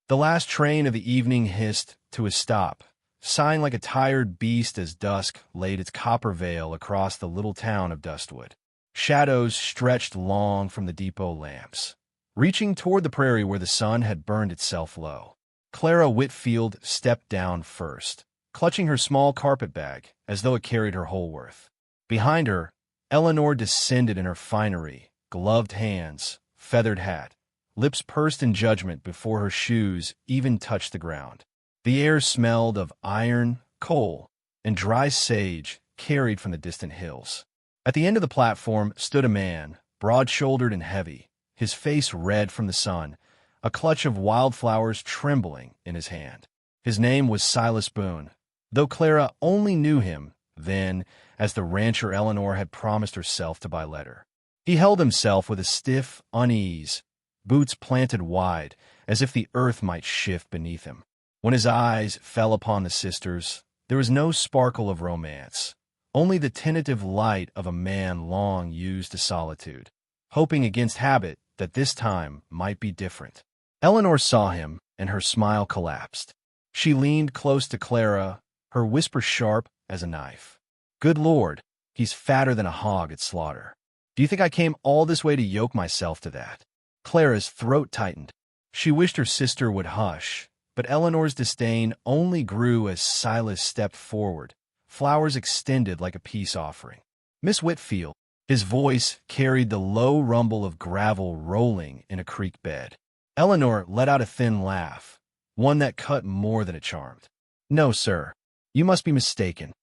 The last train of the evening hissed to a stop, sighing like a tired beast as dusk laid its copper veil across the little town of Dustwood. Shadows stretched long from the depot lamps, reaching toward the prairie where the sun had burned itself low. Clara Whitfield stepped down first, clutching her small carpet bag as though it carried her whole worth. Behind her, Eleanor descended in her finery, gloved hands, feathered hat, lips pursed in judgment before her shoes even touched the ground. The air smelled of iron, coal, and dry sage carried from the distant hills. At the end of the platform stood a man, broad-shouldered and heavy, his face red from the sun, a clutch of wildflowers trembling in his hand. His name was Silas Boone, though Clara only knew him then as the rancher Eleanor had promised herself to by letter. He held himself with a stiff unease, boots planted wide, as if the earth might shift beneath him. When his eyes fell upon the sisters, there was no sparkle of romance, only the tentative light of a man long used to solitude, hoping against habit that this time might be different. Eleanor saw him, and her smile collapsed. She leaned close to Clara, her whisper sharp as a knife. "Good Lord, he's fatter than a hog at slaughter. Do you think I came all this way to yoke myself to that?" Clara's throat tightened. She wished her sister would hush, but Eleanor's disdain only grew as Silas stepped forward, flowers extended like a peace offering. "Miss Whitfield," his voice carried the low rumble of gravel rolling in a creek bed. Eleanor let out a thin laugh, one that cut more than it charmed. "No, sir, you must be mistaken."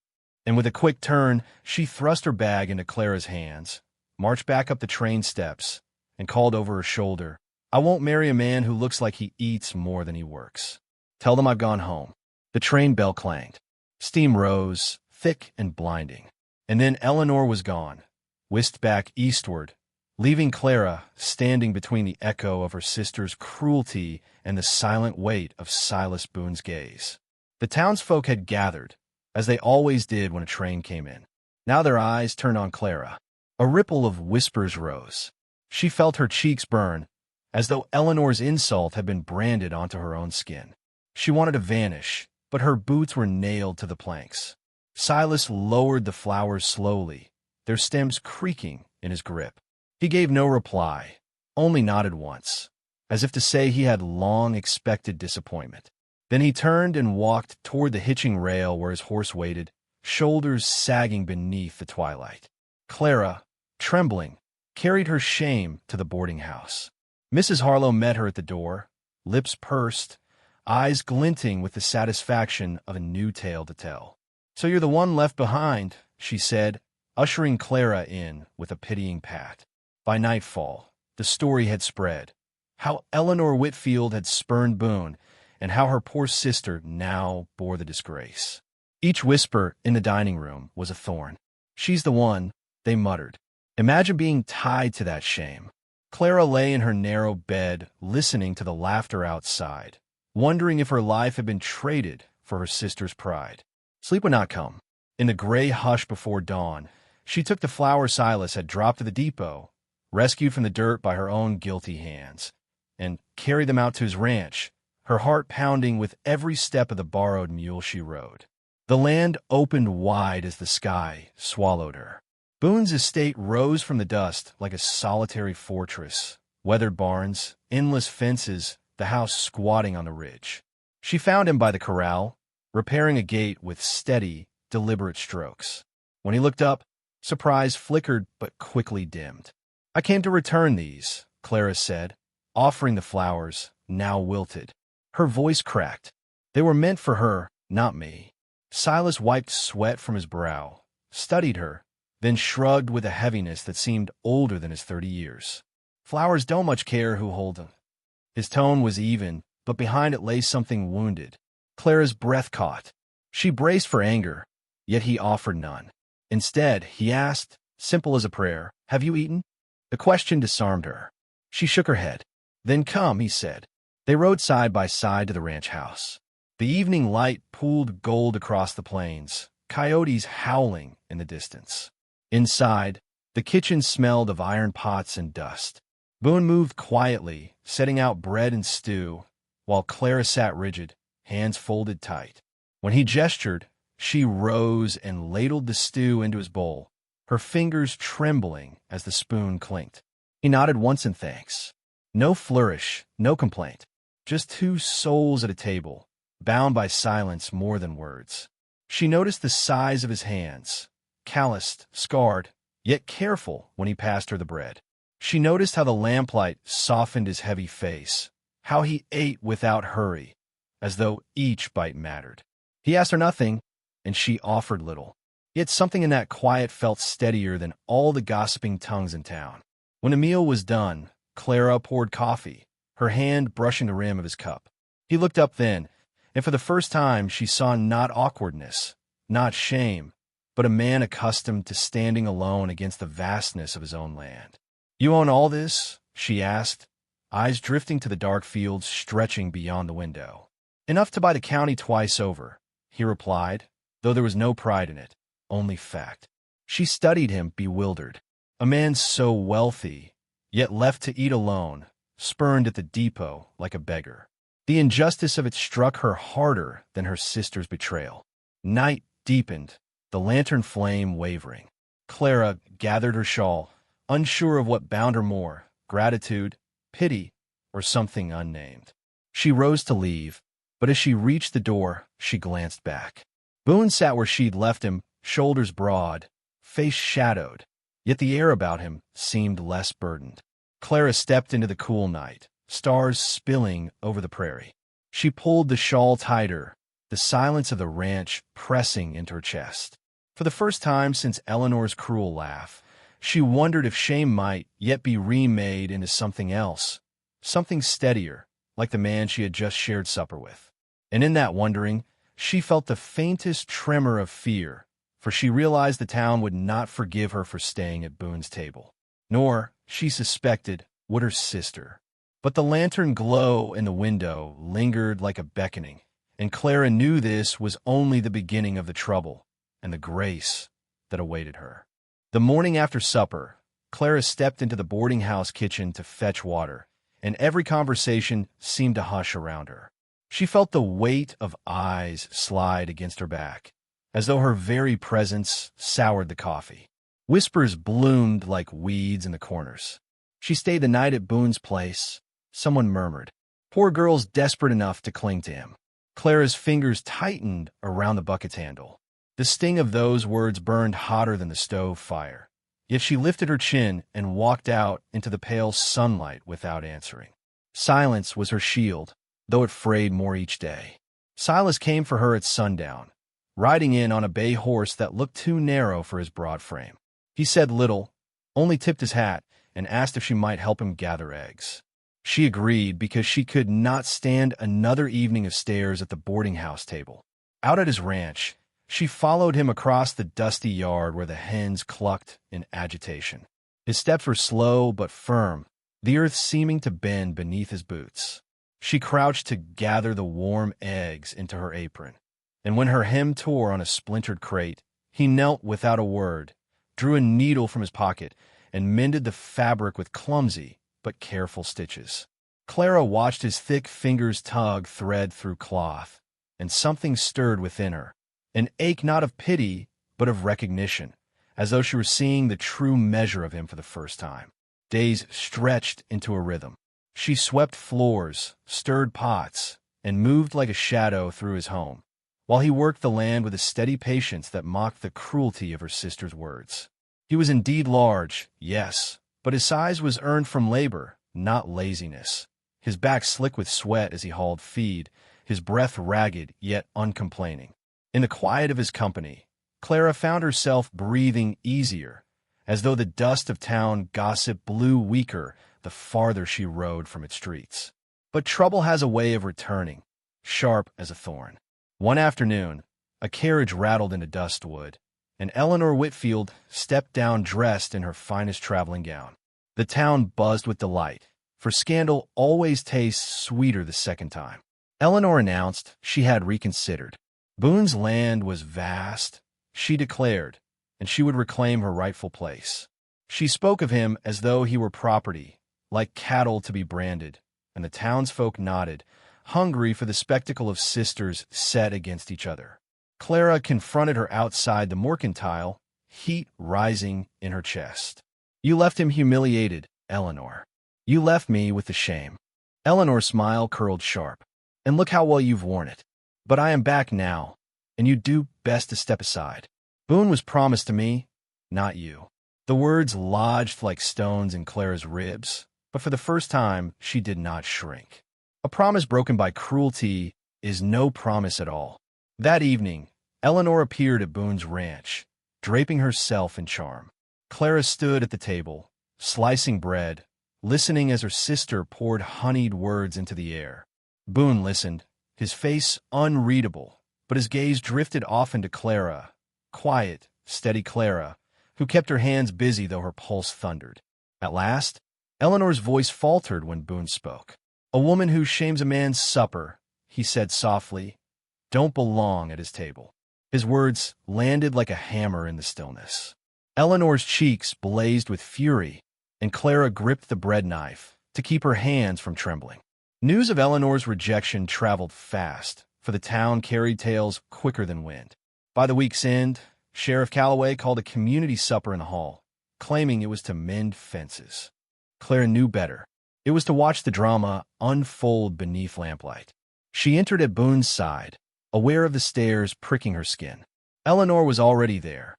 And with a quick turn, she thrust her bag into Clara's hands, marched back up the train steps, and called over her shoulder, "I won't marry a man who looks like he eats more than he works. Tell them I've gone home." The train bell clanged. Steam rose, thick and blinding. And then Eleanor was gone, whisked back eastward, leaving Clara standing between the echo of her sister's cruelty and the silent weight of Silas Boone's gaze. The townsfolk had gathered, as they always did when a train came in. Now their eyes turned on Clara. A ripple of whispers rose. She felt her cheeks burn, as though Eleanor's insult had been branded onto her own skin. She wanted to vanish, but her boots were nailed to the planks. Silas lowered the flowers slowly, their stems creaking in his grip. He gave no reply, only nodded once, as if to say he had long expected disappointment. Then he turned and walked toward the hitching rail where his horse waited, shoulders sagging beneath the twilight. Clara, trembling, carried her shame to the boarding house. Mrs. Harlow met her at the door, lips pursed, eyes glinting with the satisfaction of a new tale to tell. "So you're the one left behind," she said, ushering Clara in with a pitying pat. By nightfall, the story had spread. How Eleanor Whitfield had spurned Boone, and how her poor sister now bore the disgrace. Each whisper in the dining room was a thorn. "She's the one," they muttered. Imagine being tied to that shame. Clara lay in her narrow bed, listening to the laughter outside, wondering if her life had been traded for her sister's pride. Sleep would not come. In the gray hush before dawn, she took the flower Silas had dropped at the depot, rescued from the dirt by her own guilty hands, and carried them out to his ranch, her heart pounding with every step of the borrowed mule she rode. The land opened wide as the sky swallowed her. Boone's estate rose from the dust like a solitary fortress, weathered barns, endless fences, the house squatting on the ridge. She found him by the corral, repairing a gate with steady, deliberate strokes. When he looked up, surprise flickered but quickly dimmed. "I came to return these," Clara said, offering the flowers, now wilted. Her voice cracked. "They were meant for her, not me." Silas wiped sweat from his brow, studied her, then shrugged with a heaviness that seemed older than his 30 years. "Flowers don't much care who hold them." His tone was even, but behind it lay something wounded. Clara's breath caught. She braced for anger, yet he offered none. Instead, he asked, simple as a prayer, "Have you eaten?" The question disarmed her. She shook her head. "Then come," he said. They rode side by side to the ranch house. The evening light pooled gold across the plains, coyotes howling in the distance. Inside, the kitchen smelled of iron pots and dust. Boone moved quietly, setting out bread and stew, while Clara sat rigid, hands folded tight. When he gestured, she rose and ladled the stew into his bowl, her fingers trembling as the spoon clinked. He nodded once in thanks. No flourish, no complaint. Just two souls at a table, bound by silence more than words. She noticed the size of his hands, calloused, scarred, yet careful when he passed her the bread. She noticed how the lamplight softened his heavy face, how he ate without hurry, as though each bite mattered. He asked her nothing, and she offered little. Yet something in that quiet felt steadier than all the gossiping tongues in town. When the meal was done, Clara poured coffee, her hand brushing the rim of his cup. He looked up then, and for the first time she saw not awkwardness, not shame, but a man accustomed to standing alone against the vastness of his own land. "You own all this?" she asked, eyes drifting to the dark fields stretching beyond the window. "Enough to buy the county twice over," he replied, though there was no pride in it, only fact. She studied him, bewildered. A man so wealthy, yet left to eat alone, spurned at the depot like a beggar. The injustice of it struck her harder than her sister's betrayal. Night deepened, the lantern flame wavering. Clara gathered her shawl, unsure of what bound her more, gratitude, pity, or something unnamed. She rose to leave, but as she reached the door, she glanced back. Boone sat where she'd left him, shoulders broad, face shadowed, yet the air about him seemed less burdened. Clara stepped into the cool night, stars spilling over the prairie. She pulled the shawl tighter, the silence of the ranch pressing into her chest. For the first time since Eleanor's cruel laugh, she wondered if shame might yet be remade into something else, something steadier, like the man she had just shared supper with. And in that wondering, she felt the faintest tremor of fear, for she realized the town would not forgive her for staying at Boone's table. Nor, she suspected, would her sister. But the lantern glow in the window lingered like a beckoning, and Clara knew this was only the beginning of the trouble and the grace that awaited her. The morning after supper, Clara stepped into the boarding-house kitchen to fetch water, and every conversation seemed to hush around her. She felt the weight of eyes slide against her back, as though her very presence soured the coffee. Whispers bloomed like weeds in the corners. "She stayed the night at Boone's place," someone murmured. Poor girl's desperate enough to cling to him. Clara's fingers tightened around the bucket's handle. The sting of those words burned hotter than the stove fire. Yet she lifted her chin and walked out into the pale sunlight without answering. Silence was her shield, though it frayed more each day. Silas came for her at sundown, riding in on a bay horse that looked too narrow for his broad frame. He said little, only tipped his hat, and asked if she might help him gather eggs. She agreed because she could not stand another evening of stares at the boarding-house table. Out at his ranch, she followed him across the dusty yard where the hens clucked in agitation. His steps were slow but firm, the earth seeming to bend beneath his boots. She crouched to gather the warm eggs into her apron, and when her hem tore on a splintered crate, he knelt without a word, drew a needle from his pocket, and mended the fabric with clumsy but careful stitches. Clara watched his thick fingers tug thread through cloth, and something stirred within her, an ache not of pity but of recognition, as though she were seeing the true measure of him for the first time. Days stretched into a rhythm. She swept floors, stirred pots, and moved like a shadow through his home, while he worked the land with a steady patience that mocked the cruelty of her sister's words. He was indeed large, yes, but his size was earned from labor, not laziness. His back slick with sweat as he hauled feed, his breath ragged yet uncomplaining. In the quiet of his company, Clara found herself breathing easier, as though the dust of town gossip blew weaker the farther she rode from its streets. But trouble has a way of returning, sharp as a thorn. One afternoon, a carriage rattled into Dustwood, and Eleanor Whitfield stepped down dressed in her finest traveling gown. The town buzzed with delight, for scandal always tastes sweeter the second time. Eleanor announced she had reconsidered. Boone's land was vast, she declared, and she would reclaim her rightful place. She spoke of him as though he were property, like cattle to be branded, and the townsfolk nodded, hungry for the spectacle of sisters set against each other. Clara confronted her outside the mercantile, heat rising in her chest. "You left him humiliated, Eleanor. You left me with the shame." Eleanor's smile curled sharp. "And look how well you've worn it. But I am back now, and you do best to step aside. Boone was promised to me, not you." The words lodged like stones in Clara's ribs, but for the first time she did not shrink. A promise broken by cruelty is no promise at all. That evening, Eleanor appeared at Boone's ranch, draping herself in charm. Clara stood at the table, slicing bread, listening as her sister poured honeyed words into the air. Boone listened, his face unreadable, but his gaze drifted often to Clara, quiet, steady Clara, who kept her hands busy though her pulse thundered. At last, Eleanor's voice faltered when Boone spoke. "A woman who shames a man's supper," he said softly, "don't belong at his table." His words landed like a hammer in the stillness. Eleanor's cheeks blazed with fury, and Clara gripped the bread knife to keep her hands from trembling. News of Eleanor's rejection traveled fast, for the town carried tales quicker than wind. By the week's end, Sheriff Calloway called a community supper in the hall, claiming it was to mend fences. Clara knew better. It was to watch the drama unfold beneath lamplight. She entered at Boone's side, aware of the stares pricking her skin. Eleanor was already there,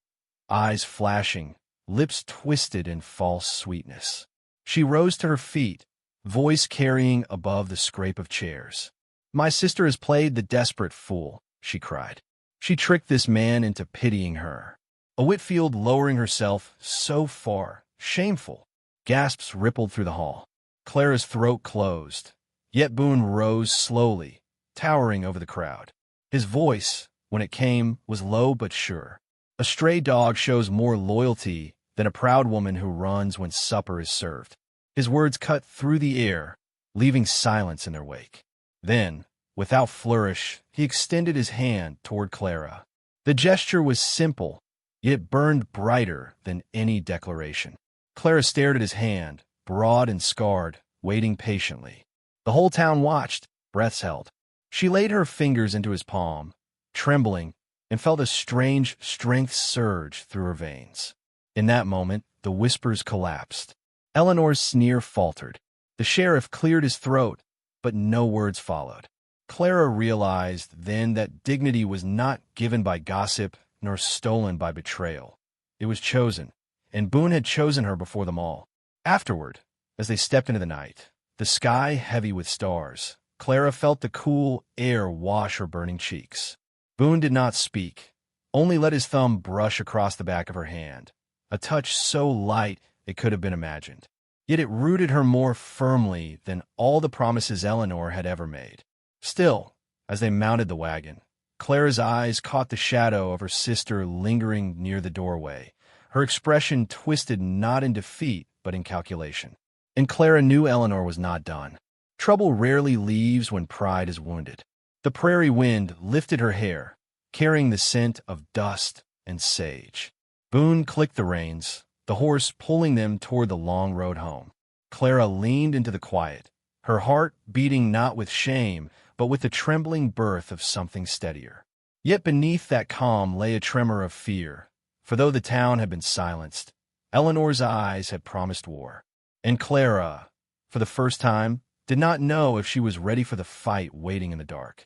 eyes flashing, lips twisted in false sweetness. She rose to her feet, voice carrying above the scrape of chairs. "My sister has played the desperate fool," she cried. "She tricked this man into pitying her." A Whitfield lowering herself so far, shameful. Gasps rippled through the hall. Clara's throat closed, yet Boone rose slowly, towering over the crowd. His voice, when it came, was low but sure. "A stray dog shows more loyalty than a proud woman who runs when supper is served." His words cut through the air, leaving silence in their wake. Then, without flourish, he extended his hand toward Clara. The gesture was simple, yet burned brighter than any declaration. Clara stared at his hand, broad and scarred, waiting patiently. The whole town watched, breaths held. She laid her fingers into his palm, trembling, and felt a strange strength surge through her veins. In that moment, the whispers collapsed. Eleanor's sneer faltered. The sheriff cleared his throat, but no words followed. Clara realized then that dignity was not given by gossip nor stolen by betrayal. It was chosen, and Boone had chosen her before them all. Afterward, as they stepped into the night, the sky heavy with stars, Clara felt the cool air wash her burning cheeks. Boone did not speak, only let his thumb brush across the back of her hand, a touch so light it could have been imagined. Yet it rooted her more firmly than all the promises Eleanor had ever made. Still, as they mounted the wagon, Clara's eyes caught the shadow of her sister lingering near the doorway, her expression twisted not in defeat but in calculation. And Clara knew Eleanor was not done. Trouble rarely leaves when pride is wounded. The prairie wind lifted her hair, carrying the scent of dust and sage. Boone clicked the reins, the horse pulling them toward the long road home. Clara leaned into the quiet, her heart beating not with shame, but with the trembling birth of something steadier. Yet beneath that calm lay a tremor of fear, for though the town had been silenced, Eleanor's eyes had promised war. And Clara, for the first time, did not know if she was ready for the fight waiting in the dark.